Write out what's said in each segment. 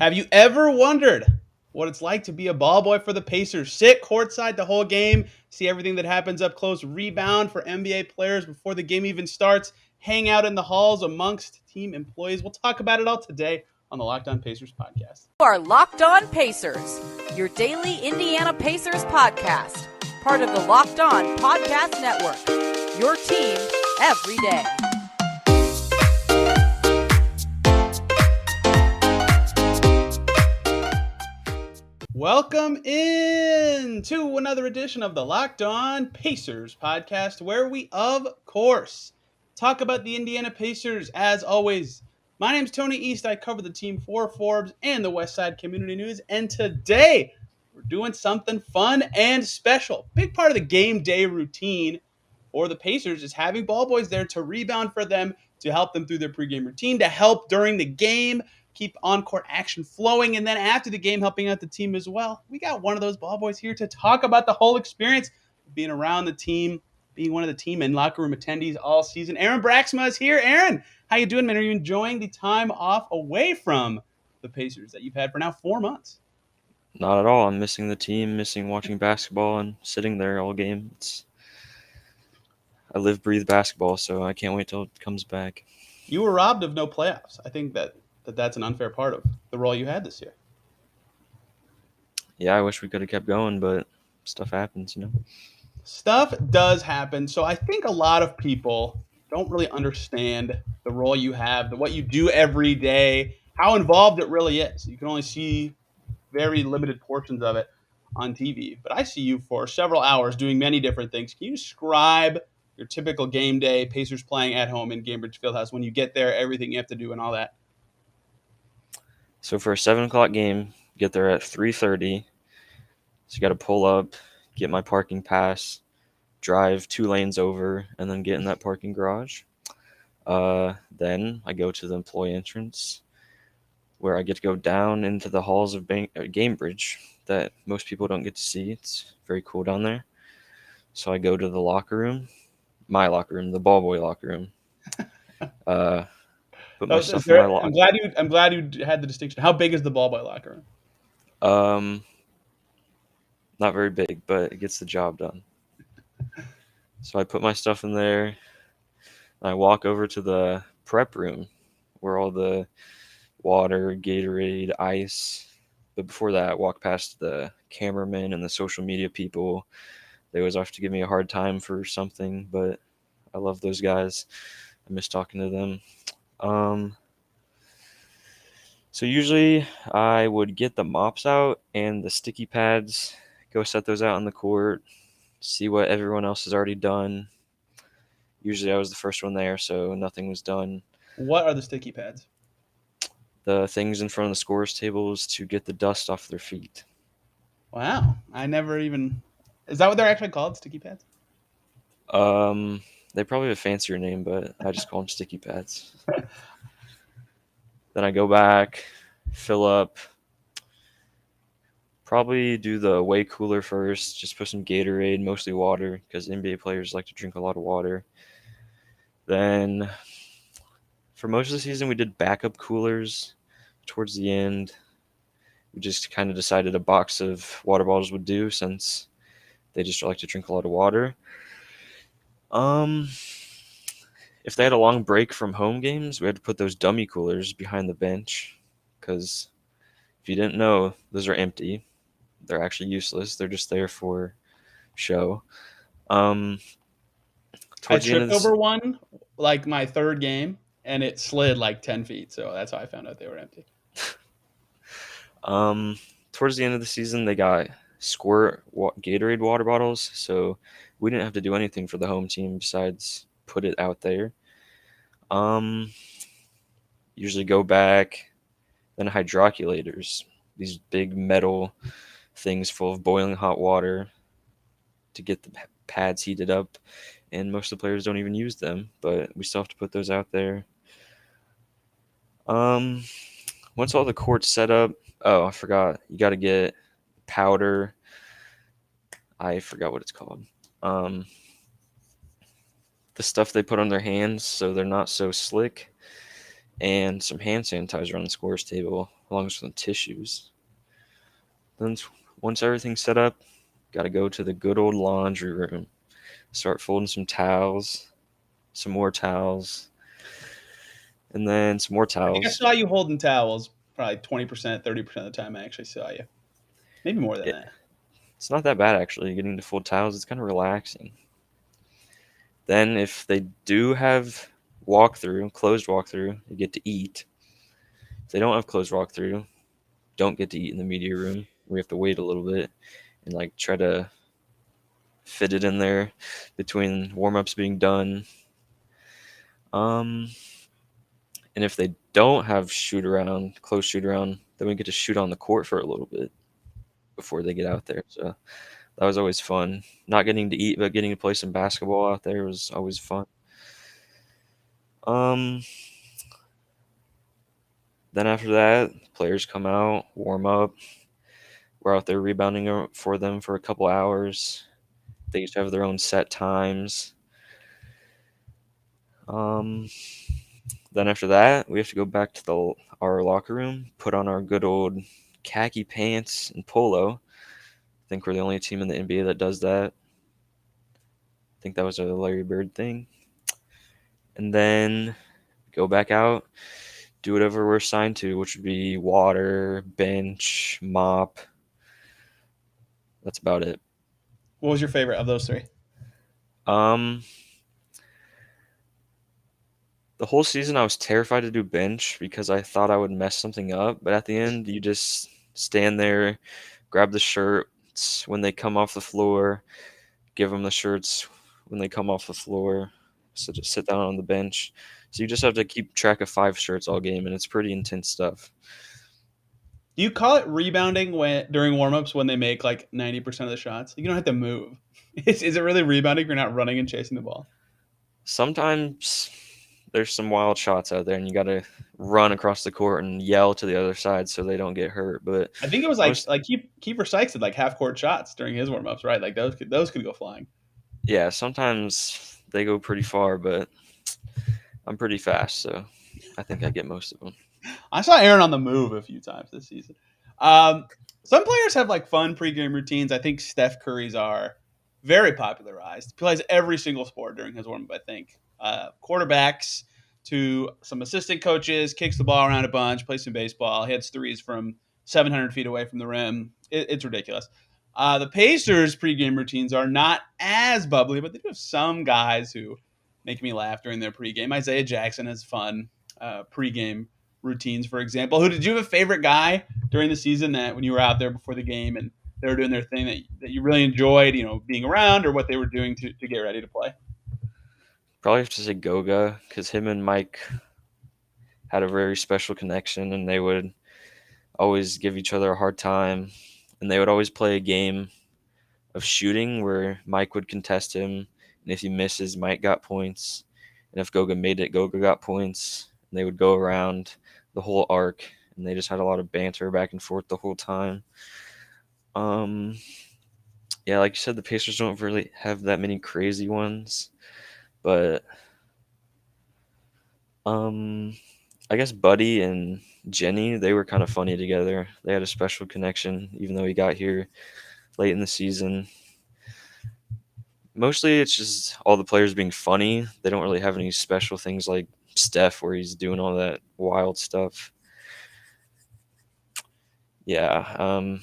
Have you ever wondered what it's like to be a ball boy for the Pacers? Sit courtside the whole game, see everything that happens up close, rebound for NBA players before the game even starts, hang out in the halls amongst team employees. We'll talk about it all today on the Locked On Pacers podcast. You are Locked On Pacers, your daily Indiana Pacers podcast, part of the Locked On Podcast Network, your team every day. Welcome in to another edition of the Locked On Pacers podcast, where we, of course, talk about the Indiana Pacers as always. My name's Tony East. I cover the team for Forbes and the Westside Community News, and today we're doing something fun and special. Big part of the game day routine for the Pacers is having ball boys there to rebound for them, to help them through their pregame routine, to help during the game, keep on-court action flowing, and then after the game, helping out the team as well. We got one of those ball boys here to talk about the whole experience of being around the team, being one of the team and locker room attendees all season. Aaron Braaksma is here. Aaron, how you doing, man? Are you enjoying the time off away from the Pacers that you've had for now 4 months? Not at all. I'm missing the team, missing watching basketball and sitting there all game. I live, breathe basketball, so I can't wait till it comes back. You were robbed of no playoffs. I think that's an unfair part of the role you had this year. Yeah, I wish we could have kept going, but stuff happens, Stuff does happen. So I think a lot of people don't really understand the role you have, what you do every day, how involved it really is. You can only see very limited portions of it on TV. But I see you for several hours doing many different things. Can you describe your typical game day, Pacers playing at home in Gainbridge Fieldhouse, when you get there, everything you have to do and all that? So for a 7 o'clock game, get there at 3:30. So you got to pull up, get my parking pass, drive 2 lanes over, and then get in that parking garage. Then I go to the employee entrance, where I get to go down into the halls of Gamebridge that most people don't get to see. It's very cool down there. So I go to the locker room, my locker room, the ball boy locker room. Put my stuff in my locker. I'm glad you had the distinction. How big is the ball boy locker room? Not very big, but it gets the job done. So I put my stuff in there, and I walk over to the prep room where all the water, Gatorade, ice. But before that, I walk past the cameramen and the social media people. They always have to give me a hard time for something, but I love those guys. I miss talking to them. So usually I would get the mops out and the sticky pads, go set those out on the court, see what everyone else has already done. Usually I was the first one there, so nothing was done. What are the sticky pads? The things in front of the scorers tables to get the dust off their feet. Wow. I never even... Is that what they're actually called, sticky pads? They probably have a fancier name, but I just call them sticky pads. Then I go back, fill up, probably do the way cooler first, just put some Gatorade, mostly water, because NBA players like to drink a lot of water. Then for most of the season, we did backup coolers. Towards the end, we just kind of decided a box of water bottles would do, since they just like to drink a lot of water. If they had a long break from home games, we had to put those dummy coolers behind the bench, because if you didn't know, those are empty. They're actually useless. They're just there for show. I tripped over one, like my third game, and it slid like 10 feet. So that's how I found out they were empty. Towards the end of the season, they got squirt Gatorade water bottles, so we didn't have to do anything for the home team besides put it out there. Usually go back, then hydroculators, these big metal things full of boiling hot water to get the pads heated up, and most of the players don't even use them, but we still have to put those out there. Once all the court's set up, I forgot, you got to get powder. I forgot what it's called. The stuff they put on their hands so they're not so slick, and some hand sanitizer on the scorer's table. along with some tissues. Then once everything's set up, got to go to the good old laundry room. Start folding some towels, some more towels, and then some more I think I towels. saw you holding towels probably 20%, 30% of the time I actually saw you. Maybe more than It, that. it's not that bad actually. Getting to fold towels, it's kind of relaxing. Then if they do have closed walkthrough, you get to eat. If they don't have closed walkthrough, don't get to eat in the media room. We have to wait a little bit and like try to fit it in there between warm-ups being done. Um, and if they don't have close shoot around, then we get to shoot on the court for a little bit before they get out there. So that was always fun. Not getting to eat, but getting to play some basketball out there was always fun. Um, then after that, players come out, warm up. We're out there rebounding for them for a couple hours. They each have their own set times. Um, then after that, we have to go back to our locker room, put on our good old khaki pants and polo. I think we're the only team in the NBA that does that. I think that was a Larry Bird thing. And then go back out, do whatever we're assigned to, which would be water, bench, mop. That's about it. What was your favorite of those three? Um, the whole season I was terrified to do bench because I thought I would mess something up, but at the end you just stand there, grab the shirts when they come off the floor, give them the shirts when they come off the floor. So just sit down on the bench. So you just have to keep track of 5 shirts all game, and it's pretty intense stuff. Do you call it rebounding when during warmups when they make like 90% of the shots? You don't have to move. Is it really rebounding if you're not running and chasing the ball? Sometimes there's some wild shots out there, and you got to run across the court and yell to the other side so they don't get hurt. But I think it was like most, like Kiefer Sykes did like half court shots during his warmups, right? Like those could go flying. yeah, sometimes they go pretty far, but I'm pretty fast, so I think I get most of them. I saw Aaron on the move a few times this season. Um, some players have like fun pregame routines. I think Steph Curry's are very popularized. He plays every single sport during his warm up. I think quarterbacks to some assistant coaches, kicks the ball around a bunch, plays some baseball, hits threes from 700 feet away from the rim. It's ridiculous. The Pacers pregame routines are not as bubbly, but they do have some guys who make me laugh during their pregame. Isaiah Jackson has fun pregame routines, for example. Who did you have a favorite guy during the season that when you were out there before the game and they were doing their thing that you really enjoyed, being around or what they were doing to get ready to play? Probably have to say Goga because him and Mike had a very special connection, and they would always give each other a hard time. And they would always play a game of shooting where Mike would contest him, and if he misses, Mike got points, and if Goga made it, Goga got points. And they would go around the whole arc, and they just had a lot of banter back and forth the whole time. Um, yeah, like you said, the Pacers don't really have that many crazy ones, but um, I guess Buddy and Jenny, they were kind of funny together. They had a special connection, even though he got here late in the season. Mostly it's just all the players being funny. They don't really have any special things like Steph where he's doing all that wild stuff. Yeah,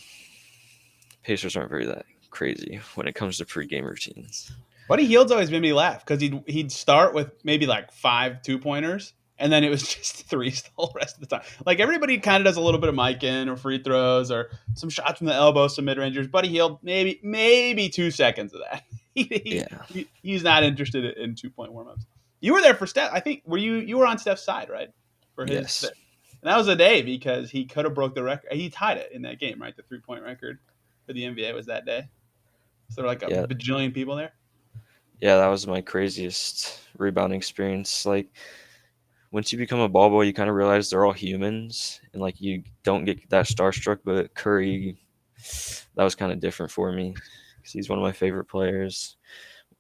Pacers aren't very that crazy when it comes to pregame routines. Buddy Hield's always made me laugh because he'd start with maybe like 5 2-pointers, and then it was just threes the whole rest of the time. Like everybody kind of does a little bit of mic in or free throws or some shots from the elbow, some mid rangers. Buddy Hield maybe 2 seconds of that. Yeah. He's not interested in 2 point warmups. You were there for Steph. I think you were on Steph's side, right? For his Yes. and that was a day because he could have broke the record. He tied it in that game, right? The 3 point record for the NBA was that day. So there were like a Yeah. bajillion people there. Yeah, that was my craziest rebounding experience. Like once you become a ball boy, you kind of realize they're all humans, and like you don't get that starstruck. But Curry, that was kind of different for me because he's one of my favorite players,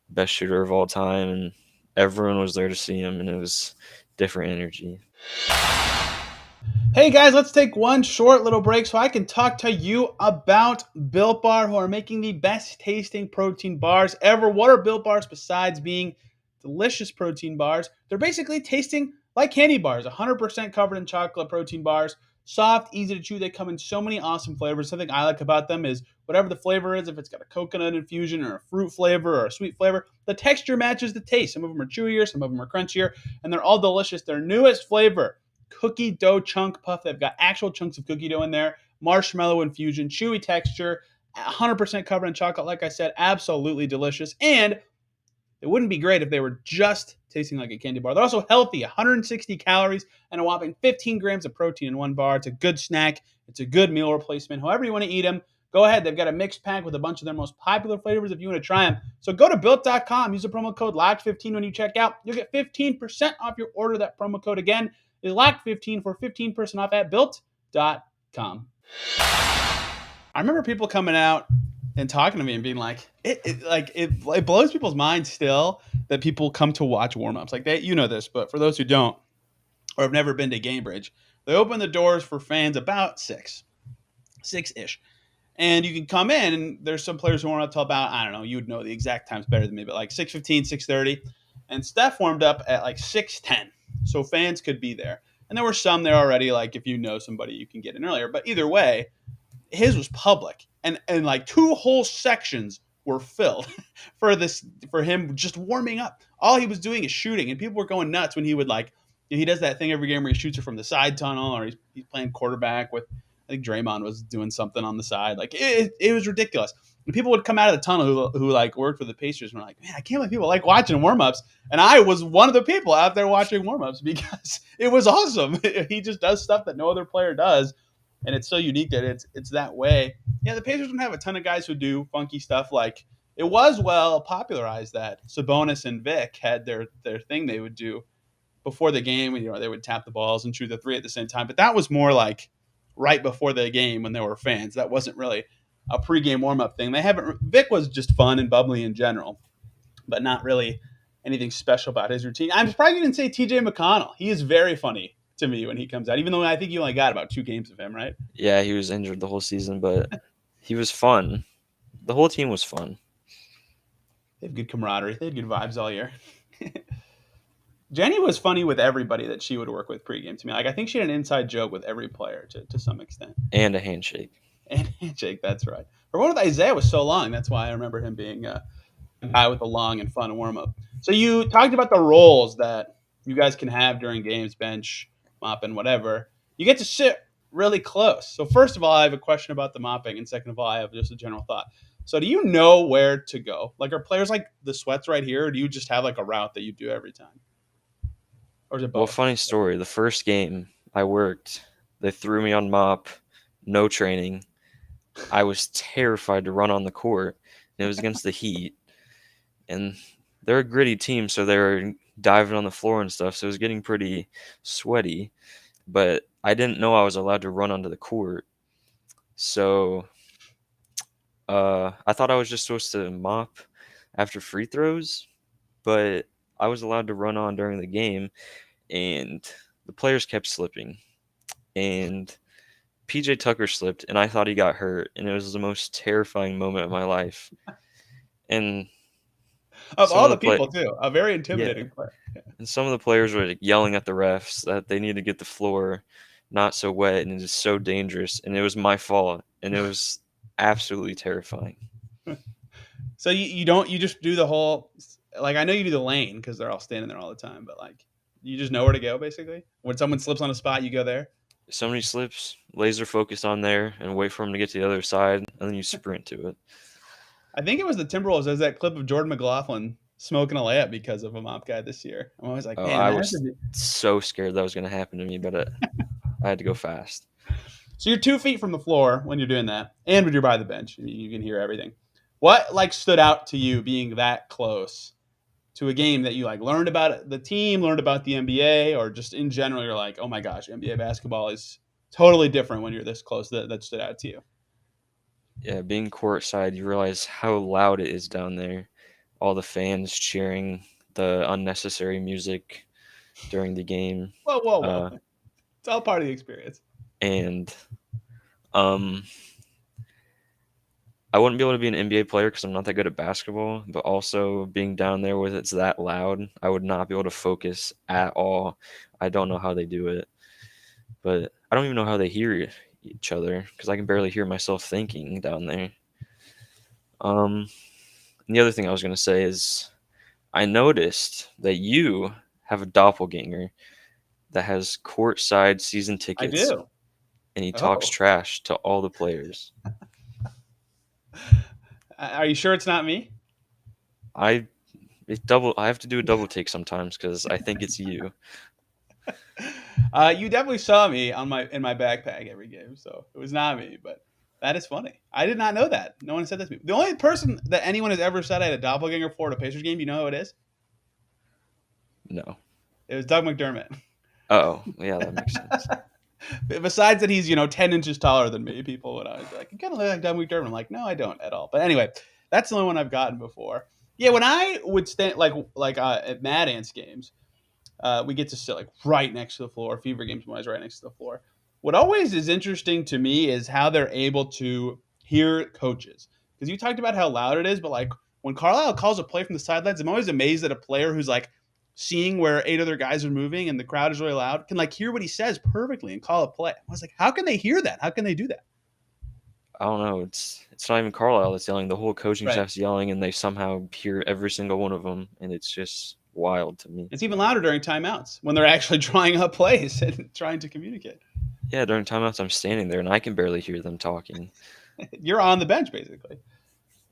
best shooter of all time, and everyone was there to see him, and it was different energy. Hey guys, let's take one short little break so I can talk to you about Built Bar, who are making the best tasting protein bars ever. What are Built Bars besides being delicious protein bars? They're basically tasting like candy bars, 100% covered in chocolate protein bars. Soft, easy to chew. They come in so many awesome flavors. Something I like about them is whatever the flavor is, if it's got a coconut infusion or a fruit flavor or a sweet flavor, the texture matches the taste. Some of them are chewier, some of them are crunchier, and they're all delicious. Their newest flavor, cookie dough chunk puff. They've got actual chunks of cookie dough in there, marshmallow infusion, chewy texture, 100% covered in chocolate. Like I said, absolutely delicious. And it wouldn't be great if they were just tasting like a candy bar. They're also healthy, 160 calories and a whopping 15 grams of protein in one bar. It's a good snack. It's a good meal replacement. However you want to eat them, go ahead. They've got a mixed pack with a bunch of their most popular flavors if you want to try them. So go to built.com. Use the promo code LOCK15 when you check out. You'll get 15% off your order. That promo code again is LOCK15 for 15% off at built.com. I remember people coming out and talking to me and being like, it blows people's minds still that people come to watch warmups. Like they, you know this, but for those who don't or have never been to Gamebridge, they open the doors for fans about six ish, and you can come in and there's some players who warm up till about, I don't know, you would know the exact times better than me, but like 6:15, 6:30, and Steph warmed up at like 6:10, so fans could be there. And there were some there already. Like if you know somebody, you can get in earlier. But either way, his was public, and like two whole sections were filled for this, for him just warming up. All he was doing is shooting, and people were going nuts when he would like, he does that thing every game where he shoots it from the side tunnel, or he's playing quarterback with, I think Draymond was doing something on the side. Like it was ridiculous. And people would come out of the tunnel who like worked for the Pacers and were like, man, I can't believe people like watching warm-ups. And I was one of the people out there watching warm-ups because it was awesome. He just does stuff that no other player does, and it's so unique that it's that way. Yeah, the Pacers don't have a ton of guys who do funky stuff. Like it was well popularized that Sabonis and Vic had their thing they would do before the game. You know, they would tap the balls and shoot the three at the same time. But that was more like right before the game when there were fans. That wasn't really a pregame warm up thing. They haven't. Vic was just fun and bubbly in general, but not really anything special about his routine. I'm probably going to say T.J. McConnell. He is very funny to me when he comes out, even though I think you only got about 2 games of him, right? Yeah, he was injured the whole season, but he was fun. The whole team was fun. They have good camaraderie. They had good vibes all year. Jenny was funny with everybody that she would work with pregame to me. Like I think she had an inside joke with every player to some extent. And a handshake. And handshake, that's right. Her one with Isaiah was so long. That's why I remember him being a guy with a long and fun warm up. So you talked about the roles that you guys can have during games, bench, mopping, whatever. You get to sit really close. So first of all, I have a question about the mopping, and second of all, I have just a general thought. So do you know where to go? Like are players like the sweats right here, or do you just have like a route that you do every time? Or is it Well, both? funny story. The first game I worked, they threw me on mop, no training. I was terrified to run on the court, and it was against the Heat. And they're a gritty team, so they were diving on the floor and stuff, so it was getting pretty sweaty. But I didn't know I was allowed to run onto the court. So I thought I was just supposed to mop after free throws, but I was allowed to run on during the game, and the players kept slipping. And PJ Tucker slipped, and I thought he got hurt, and it was the most terrifying moment of my life. And Of some all of the the play, people too, a very yeah, intimidating player. and some of the players were like, yelling at the refs that they need to get the floor not so wet, and it is so dangerous, and it was my fault, and it was absolutely terrifying. So you don't, you just do the whole, like I know you do the lane because they're all standing there all the time, but like you just know where to go basically. When someone slips on a spot, you go there. If somebody slips, laser focus on there, and wait for them to get to the other side, and then you sprint to it. I think it was the Timberwolves. There's that clip of Jordan McLaughlin smoking a layup because of a mop guy this year. I'm always like, Oh, man, I that has to was be. so scared that was going to happen to me, but I had to go fast. So you're 2 feet from the floor when you're doing that, and when you're by the bench, you can hear everything. What like stood out to you being that close to a game that you like learned about the team, learned about the NBA, or just in general, you're like, oh my gosh, NBA basketball is totally different when you're this close. That stood out to you. Yeah, being courtside, you realize how loud it is down there. All the fans cheering, the unnecessary music during the game. Whoa, whoa, Uh, whoa! It's all part of the experience. And um, I wouldn't be able to be an NBA player because I'm not that good at basketball. But also being down there with it's that loud, I would not be able to focus at all. I don't know how they do it, but I don't even know how they hear each other because I can barely hear myself thinking down there. Um, and the other thing I was gonna say is I noticed that you have a doppelganger that has courtside season I tickets, do. and he talks Oh, trash to all the players. are you sure it's not me? I I have to do a double take sometimes because I think it's you. You definitely saw me on my in my backpack every game, so it was not me. But that is funny. I did not know that. No one said that to me. The only person that anyone has ever said I had a doppelganger for at a Pacers game, you know who it is? No. It was Doug McDermott. Oh, yeah, that makes sense. Besides that, he's 10 inches taller than me. People would always be like, "You kind of look like Doug McDermott." I'm like, "No, I don't at all." But anyway, that's the only one I've gotten before. Yeah, when I would stand at Mad Ants games, we get to sit like right next to the floor. Fever games wise, right next to the floor. What always is interesting to me is how they're able to hear coaches. Because you talked about how loud it is, but like when Carlisle calls a play from the sidelines, I'm always amazed that a player who's like seeing where 8 other guys are moving and the crowd is really loud can like hear what he says perfectly and call a play. I was like, how can they hear that? How can they do that? I don't know. It's not even Carlisle that's yelling. The whole coaching Right. staff's yelling, and they somehow hear every single one of them, and it's just wild to me. It's even louder during timeouts when they're actually drawing up plays and trying to communicate. Yeah, during timeouts, I'm standing there, and I can barely hear them talking. You're on the bench basically.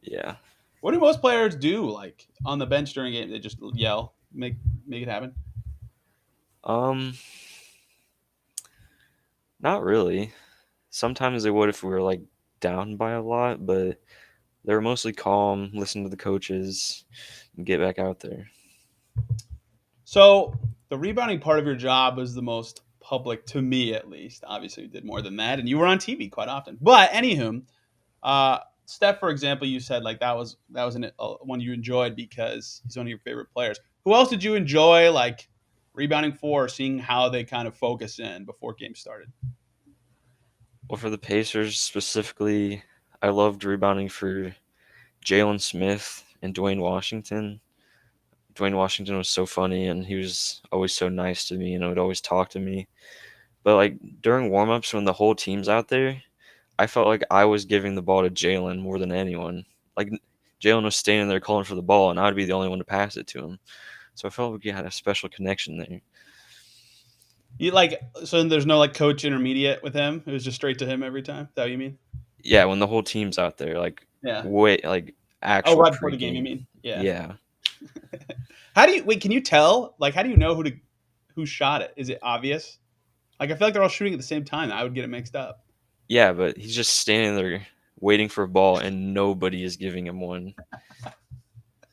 Yeah. What do most players do like on the bench during a game? They just yell, make it happen. Um, Not really. Sometimes they would if we were like down by a lot, but they were mostly calm, listen to the coaches, and get back out there. So the rebounding part of your job was the most public to me, at least. Obviously, you did more than that, and you were on TV quite often. But anywho, Steph, for example, you said like that was one you enjoyed because he's one of your favorite players. Who else did you enjoy like rebounding for, or seeing how they kind of focus in before games started? Well, for the Pacers specifically, I loved rebounding for Jalen Smith and Dwayne Washington. Dwayne Washington was so funny, and he was always so nice to me, and would always talk to me. But like during warmups, when the whole team's out there, I felt like I was giving the ball to Jalen more than anyone. Like Jalen was standing there calling for the ball, and I would be the only one to pass it to him. So I felt like we had a special connection there. You like so there's no like coach intermediate with him. It was just straight to him every time. Is that what you mean? Yeah, when the whole team's out there, like Yeah. wait, like Oh, actual right before the game, you pregame. mean? Yeah. Yeah, How do you wait? Can you tell? Like, how do you know who shot it? Is it obvious? Like, I feel like they're all shooting at the same time. I would get it mixed up. yeah, but he's just standing there waiting for a ball, and nobody is giving him one.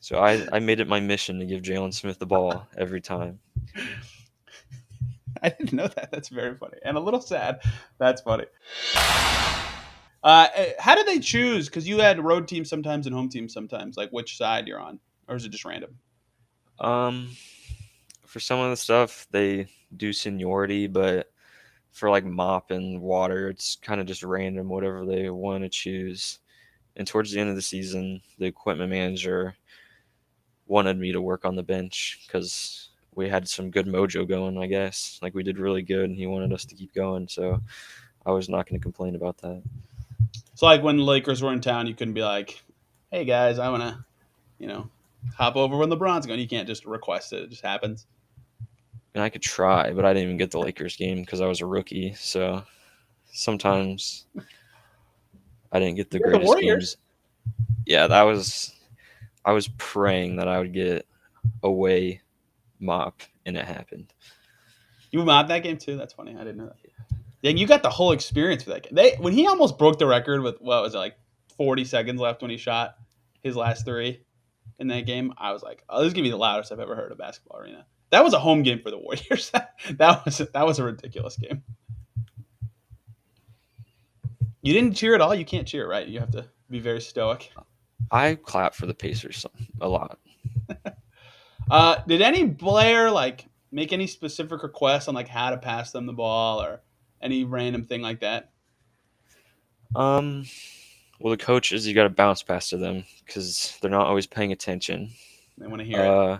So I made it my mission to give Jalen Smith the ball every time. I didn't know that. That's very funny and a little sad. That's funny. How did they choose? Because you had road teams sometimes and home teams sometimes. Like, which side you're on, or is it just random? Um, for some of the stuff they do seniority, but for like mop and water, it's kind of just random, whatever they want to choose. And towards the end of the season, the equipment manager wanted me to work on the bench because we had some good mojo going, I guess. Like we did really good, and he wanted us to keep going. So I was not going to complain about that. So, like, when the Lakers were in town, you couldn't be like, "Hey guys, I want to, you know, hop over when LeBron's going." You can't just request it; it just happens. And I could try, but I didn't even get the Lakers game because I was a rookie. So sometimes I didn't get the You got the greatest Warriors. games. Yeah, that was. I was praying that I would get away mop, and it happened. You mobbed that game too. That's funny. I didn't know that. Then you got the whole experience for that game. When he almost broke the record with what was it like 40 seconds left when he shot his last three in that game. I was like, oh, this is gonna be the loudest I've ever heard a basketball arena. That was a home game for the Warriors. that was a ridiculous game. You didn't cheer at all. You can't cheer, right? You have to be very stoic. I clap for the Pacers a lot. Did any player like Make any specific requests on like how to pass them the ball or any random thing like that? Um, well, the coaches, you got to bounce pass to them because they're not always paying attention. They want to hear it. Uh,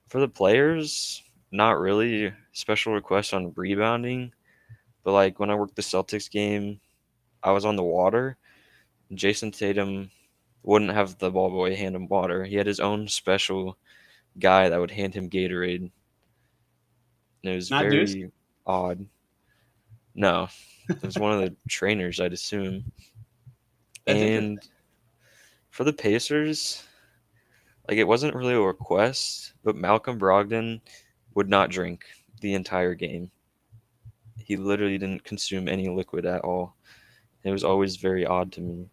for the players, not really special requests on rebounding, but like when I worked the Celtics game, I was on the water. And Jason Tatum wouldn't have the ball boy hand him water. He had his own special guy that would hand him Gatorade. And it was Not Deuce? very odd. No, it was one of the trainers, I'd assume. That's interesting. And for the Pacers, like it wasn't really a request, but Malcolm Brogdon would not drink the entire game. He literally didn't consume any liquid at all. It was always very odd to me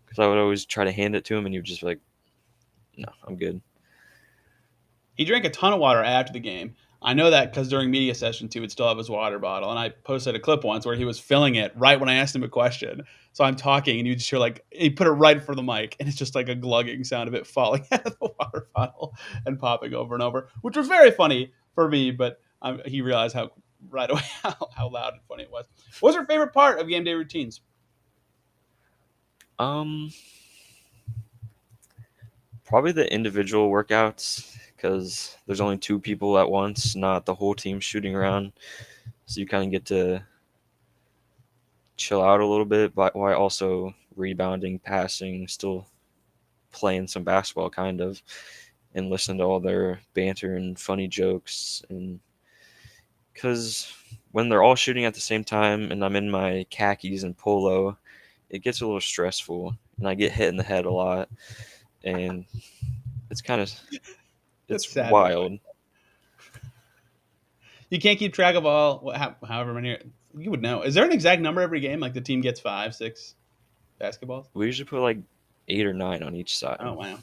because I would always try to hand it to him, and he would just be like, "No, I'm good." He drank a ton of water after the game. I know that because during media session too, he'd still have his water bottle. And I posted a clip once where he was filling it right when I asked him a question. So I'm talking and you just hear like he put it right in front of the mic and it's just like a glugging sound of it falling out of the water bottle and popping over and over, which was very funny for me. But he realized how right away how loud and funny it was. What was your favorite part of game day routines? Um, Probably the individual workouts because there's only two people at once, not the whole team shooting around. So you kind of get to chill out a little bit, but while also rebounding, passing, still playing some basketball, kind of, and listen to all their banter and funny jokes. And because when they're all shooting at the same time and I'm in my khakis and polo, it gets a little stressful and I get hit in the head a lot. And it's kind of That's it's sad, but wild. you can't keep track of all however many you would know. Is there an exact number every game? Like the team gets 5, 6 basketballs? We usually put like 8 or 9 on each Oh side. wow.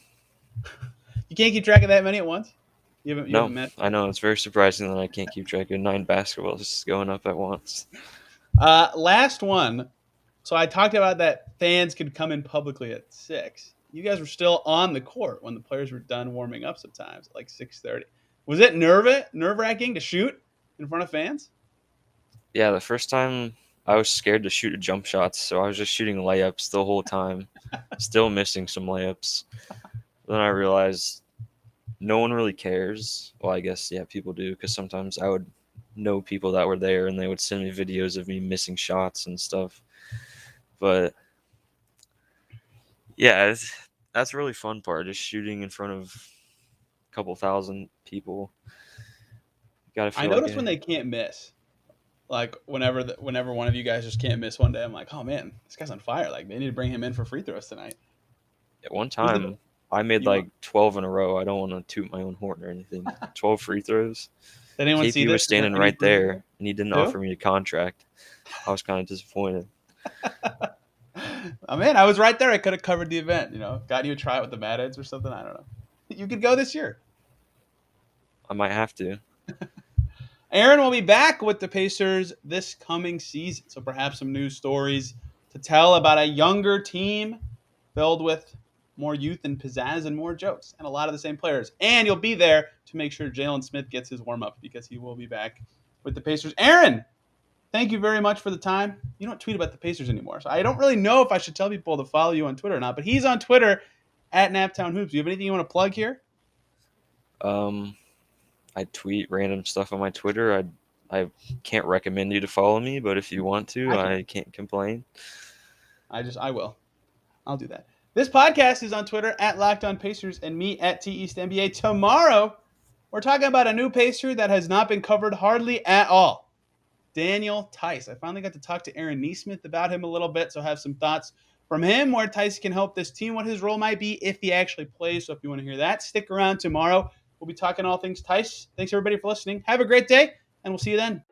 You can't keep track of that many at once. You haven't No, met. I know it's very surprising that I can't keep track of 9 basketballs going up at once. Last one. So I talked about that fans could come in publicly at 6. You guys were still on the court when the players were done warming up sometimes at like 6:30. Was it nerve-wracking to shoot in front of fans? Yeah, the first time I was scared to shoot jump shots, so I was just shooting layups the whole time, still missing some layups. Then I realized no one really cares. Well, I guess, yeah, people do, because sometimes I would know people that were there and they would send me videos of me missing shots and stuff. But yeah, that's a really fun part, just shooting in front of a couple thousand people. You gotta I feel like noticed when a, they can't miss. Like whenever one of you guys just can't miss one day, I'm like, oh man, this guy's on fire. Like they need to bring him in for free throws tonight. at one Who's the time I made you? like 12 in a row. I don't want to toot my own horn or anything. 12 free throws. Did anyone see KP was this? Is there standing any right proof of there it? and he didn't Who? offer me a contract. I was kind of disappointed. Oh man, I was right there. I could have covered the event. Got you a try with the Mad Heads or something. I don't know. You could go this year. I might have to. Aaron will be back with the Pacers this coming season. So perhaps some news stories to tell about a younger team filled with more youth and pizzazz and more jokes and a lot of the same players. And you'll be there to make sure Jalen Smith gets his warm up because he will be back with the Pacers. Aaron, thank you very much for the time. You don't tweet about the Pacers anymore. So I don't really know if I should tell people to follow you on Twitter or not, but he's on Twitter at Naptown Hoops. Do you have anything you want to plug here? Um, I tweet random stuff on my Twitter. I can't recommend you to follow me, but if you want to, I can. I can't complain. I will. I'll do that. This podcast is on Twitter at Locked On Pacers and me at T East NBA. Tomorrow, we're talking about a new Pacer that has not been covered hardly at all. Daniel Tice. I finally got to talk to Aaron Neesmith about him a little bit, so I have some thoughts from him where Tice can help this team, what his role might be if he actually plays. So if you want to hear that, stick around tomorrow. We'll be talking all things Tice. Thanks everybody for listening. Have a great day, and we'll see you then.